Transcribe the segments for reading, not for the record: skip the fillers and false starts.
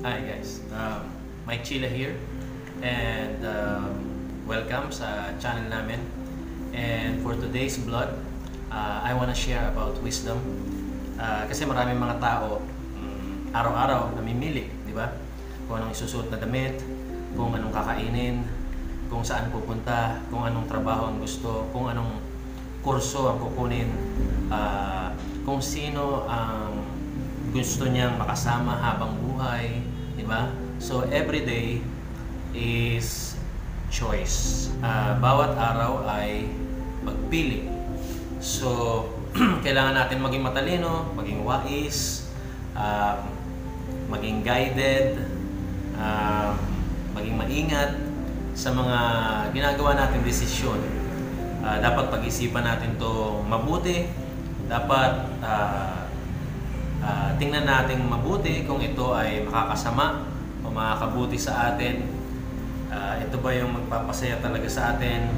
Hi guys, Mike Chila here and welcome sa channel namin. And for today's vlog, I wanna share about wisdom. Kasi maraming mga tao araw-araw namimili, di ba? Kung anong isusuot na damit, kung anong kakainin, kung saan pupunta, kung anong trabaho ang gusto, kung anong kurso ang kukunin, kung sino ang gusto niyang makasama habang buhay, di ba? So every day is choice. Bawat araw ay pagpili. So kailangan natin maging matalino, maging wais, maging guided, maging maingat sa mga ginagawa nating desisyon. Dapat pag-isipan natin to mabuti. Dapat tingnan natin mabuti kung ito ay makakasama o makakabuti sa atin. Ito ba yung magpapasaya talaga sa atin?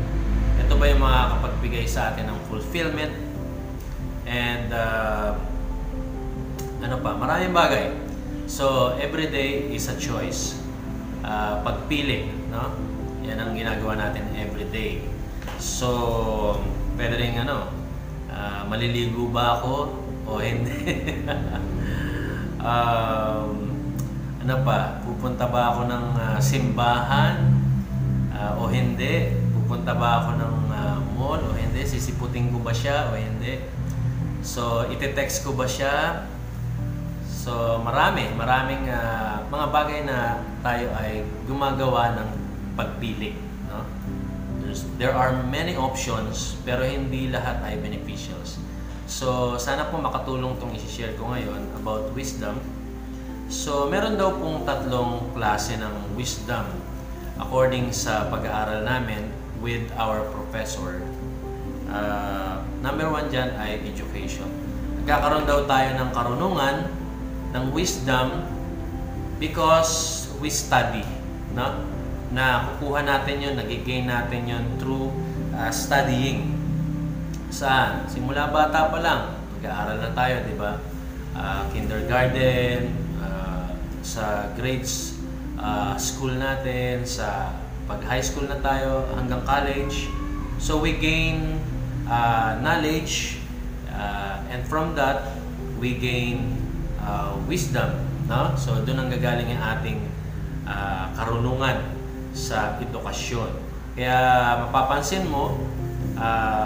Ito ba yung makakapagbigay sa atin ng fulfillment? And maraming bagay. So every day is a choice. Pagpili, no? Yan ang ginagawa natin every day. So pwede rin maliligo ba ako o hindi? Pupunta ba ako ng simbahan o hindi? Pupunta ba ako ng mall o hindi? Sisiputin ko ba siya o hindi? So ite-text ko ba siya? So maraming mga bagay na tayo ay gumagawa ng pagpili, no? There are many options pero hindi lahat ay beneficials. So sana po makatulong tong i-share ko ngayon about wisdom. So meron daw pong tatlong klase ng wisdom according sa pag-aaral namin with our professor. Number one dyan ay education. Nagkakaroon daw tayo ng karunungan, ng wisdom because we study, no? Na kukuha natin yun, nagigain natin yun through studying. Saan? Simula bata pa lang, mag-aaral na tayo, di ba? Kindergarten, sa grades, school natin, sa pag-high school na tayo, hanggang college. So we gain knowledge, and from that, we gain wisdom, no? So doon ang gagaling ang ating karunungan sa edukasyon. Kaya mapapansin mo,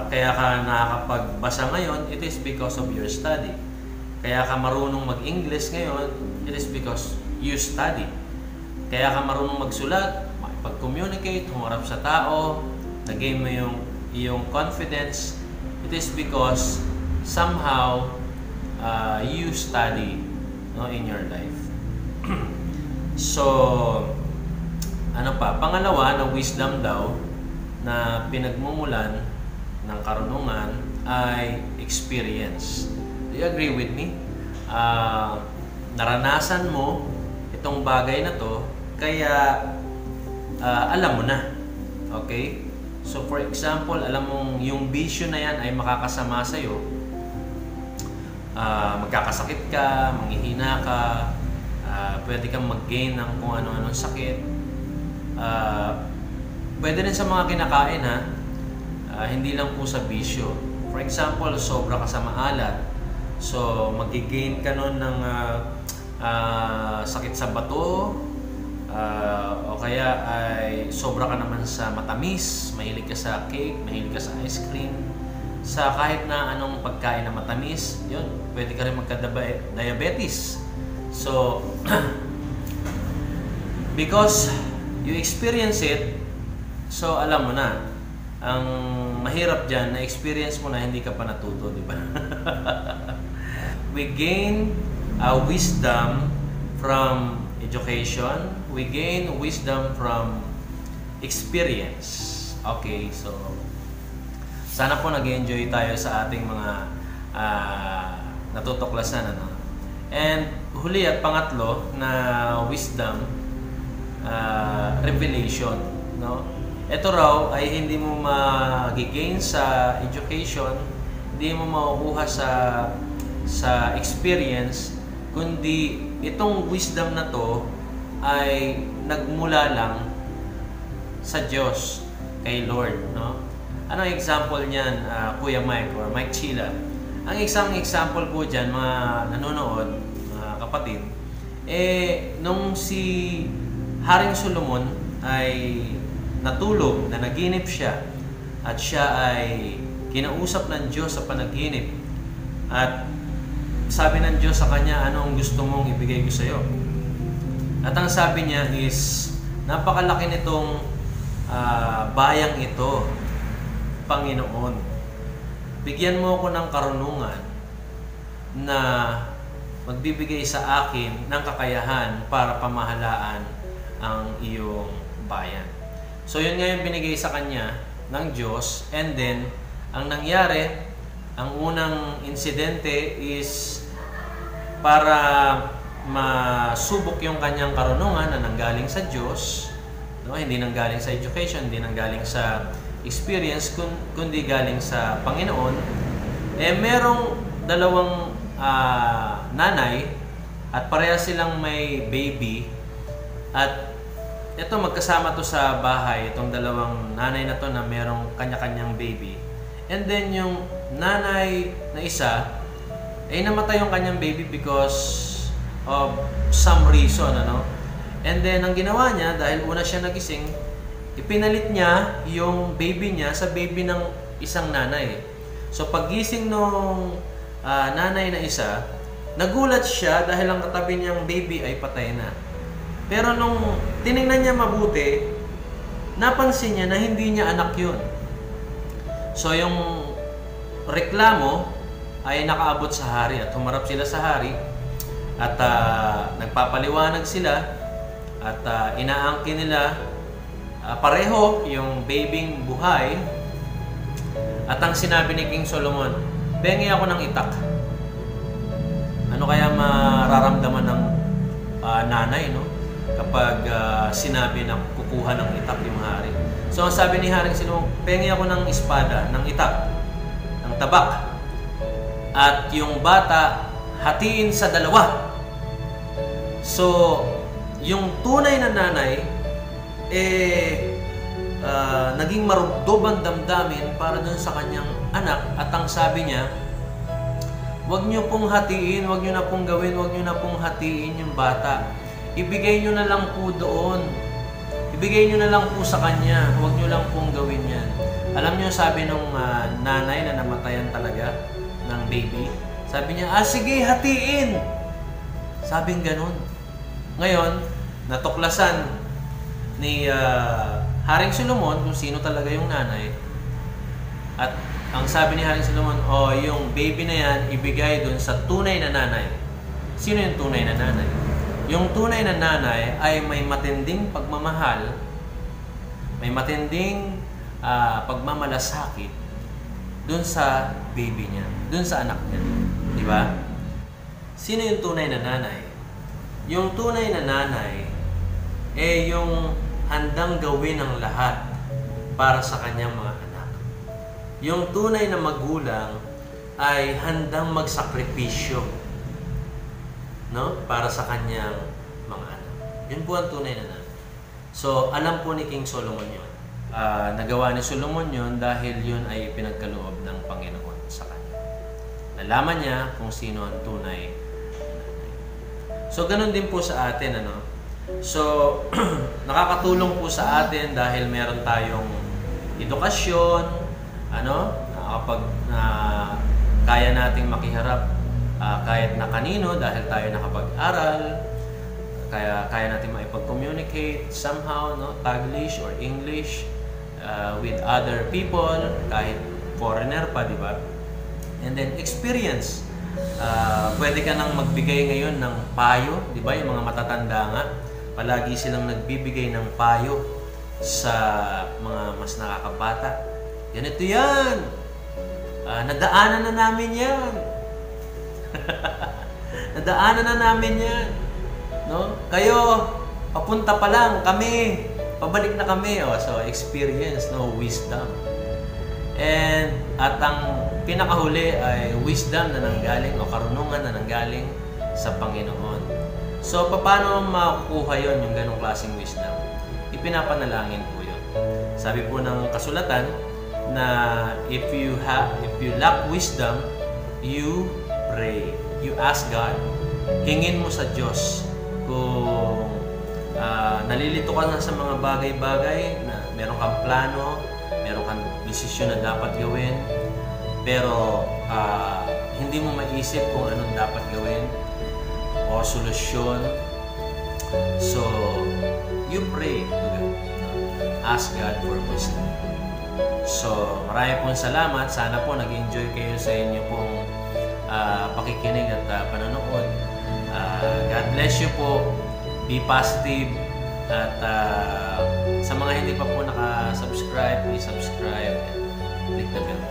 kaya ka nakakapagbasa ngayon, it is because of your study. Kaya ka marunong mag-English ngayon, it is because you study. Kaya ka marunong magsulat, makipag-communicate, humarap sa tao, na-gain mo yung iyong confidence, it is because somehow you study, no, in your life. So pangalawa na wisdom daw na pinagmumulan ng karunungan ay experience. Do you agree with me? Naranasan mo itong bagay na to, kaya alam mo na. Okay? So for example, alam mong yung bisyo na yan ay makakasama sa'yo. Magkakasakit ka, manghihina ka, pwede kang mag-gain ng kung ano-anong sakit. Pwede rin sa mga kinakain, hindi lang po sa bisyo. For example, sobra ka sa maalat, so mag-gain ka nun ng sakit sa bato, o kaya ay sobra ka naman sa matamis, mahilig ka sa cake, mahilig ka sa ice cream, sa kahit na anong pagkain na matamis, yun, pwede ka rin magka-diabetes. So because you experience it, so alam mo na. Ang mahirap dyan, na-experience mo na, hindi ka pa natuto, di ba? We gain wisdom from education. We gain wisdom from experience. Okay, so sana po nag-enjoy tayo sa ating mga natutuklasan. And huli at pangatlo na wisdom, revelation, no? Ito raw ay hindi mo magigain sa education, hindi mo makukuha sa experience, kundi itong wisdom na to ay nagmula lang sa Diyos, kay Lord, no? Ano ang example niyan, Kuya Mike or Mike Chila? Ang isang example po dyan, mga nanonood, mga kapatid, nung si Haring Solomon ay natulog, na naginip siya, at siya ay kinausap ng Diyos sa panaginip. At sabi ng Diyos sa kanya, ano ang gusto mong ibigay ko sa iyo? At ang sabi niya is, napakalaki nitong bayang ito, Panginoon. Bigyan mo ako ng karunungan na magbibigay sa akin ng kakayahan para pamahalaan ang iyong bayan. So yun nga yung binigay sa kanya ng Diyos, and then ang nangyari, ang unang insidente is para masubok yung kanyang karunungan na nanggaling sa Diyos, no? Hindi nanggaling sa education, hindi nanggaling sa experience, kundi galing sa Panginoon. Merong dalawang nanay at pareha silang may baby, at ito magkasama to sa bahay, itong dalawang nanay na to na merong kanya-kanyang baby. And then yung nanay na isa ay namatay yung kanyang baby because of some reason, ano? And then ang ginawa niya, dahil una siya nagising, ipinalit niya yung baby niya sa baby ng isang nanay. So paggising nung nanay na isa, nagulat siya dahil ang katabi niyang baby ay patay na. Pero nung tiningnan niya mabuti, napansin niya na hindi niya anak yun. So yung reklamo ay nakaabot sa hari, at humarap sila sa hari, at nagpapaliwanag sila, at inaangkin nila pareho yung babing buhay. At ang sinabi ni King Solomon, pengi ako ng itak. Ano kaya mararamdaman ng nanay, no? Kapag sinabi na kukuha ng itak yung hari. So ang sabi ni Haring Solomon, pengi ako ng espada, ng itak, ng tabak, at yung bata hatiin sa dalawa. So yung tunay na nanay naging marugdob ang damdamin para dun sa kanyang anak, at ang sabi niya, wag niyo pong hatiin, wag niyo na pong gawin, wag niyo na pong hatiin yung bata. Ibigay niyo na lang po doon. Ibigay niyo na lang po sa kanya. Huwag niyo lang pong gawin yan. Alam niyo, sabi nung nanay na namatayan talaga ng baby, sabi niya, sige, hatiin. Sabing ganun. Ngayon, natuklasan ni Haring Solomon kung sino talaga yung nanay. At ang sabi ni Haring Solomon, yung baby na yan, ibigay dun sa tunay na nanay. Sino yung tunay na nanay? Yung tunay na nanay ay may matinding pagmamahal, may matinding pagmamalasakit dun sa baby niya, dun sa anak niya. Di ba? Sino yung tunay na nanay? Yung tunay na nanay yung handang gawin ang lahat para sa kanyang mga anak. Yung tunay na magulang ay handang magsakripisyo, no? Para sa kanyang mga anak. Yun po ang tunay na nanay. So, alam po ni King Solomon yun. Nagawa ni Solomon yun dahil yun ay pinagkaloob ng Panginoon sa kanya. Nalaman niya kung sino ang tunay na nanay. So, ganun din po sa atin, ano? So, nakakatulong po sa atin dahil meron tayong edukasyon, ano? Kaya nating makiharap kahit na kanino dahil tayo nakapag-aral, kaya natin maipag-communicate somehow, no? Taglish or English with other people, kahit foreigner pa, di ba? And then experience. Pwede ka nang magbigay ngayon ng payo, di ba? Yung mga matatanda nga, palagi silang nagbibigay ng payo sa mga mas nakakabata. Ganito yan! Nadaanan na namin yan! Nadaanan na namin yan. No? Kayo, papunta pa lang, kami, pabalik na kami. So, experience, no? Wisdom. At ang pinakahuli ay wisdom na nanggaling o karunungan na nanggaling sa Panginoon. So, paano makukuha yon yung ganong klaseng wisdom? Ipinapanalangin po yun. Sabi po ng kasulatan na if you lack wisdom, you pray. You ask God. Hingin mo sa Diyos. Kung nalilito ka na sa mga bagay-bagay na meron kang plano, meron kang desisyon na dapat gawin, pero hindi mo maisip kung anong dapat gawin o solusyon. So, you pray to God. Ask God for wisdom. So, marami pong salamat. Sana po nag-enjoy kayo sa inyo pong pakikinig at panonood. God bless you po. Be positive. At sa mga hindi pa po naka-subscribe, please subscribe and click the bell.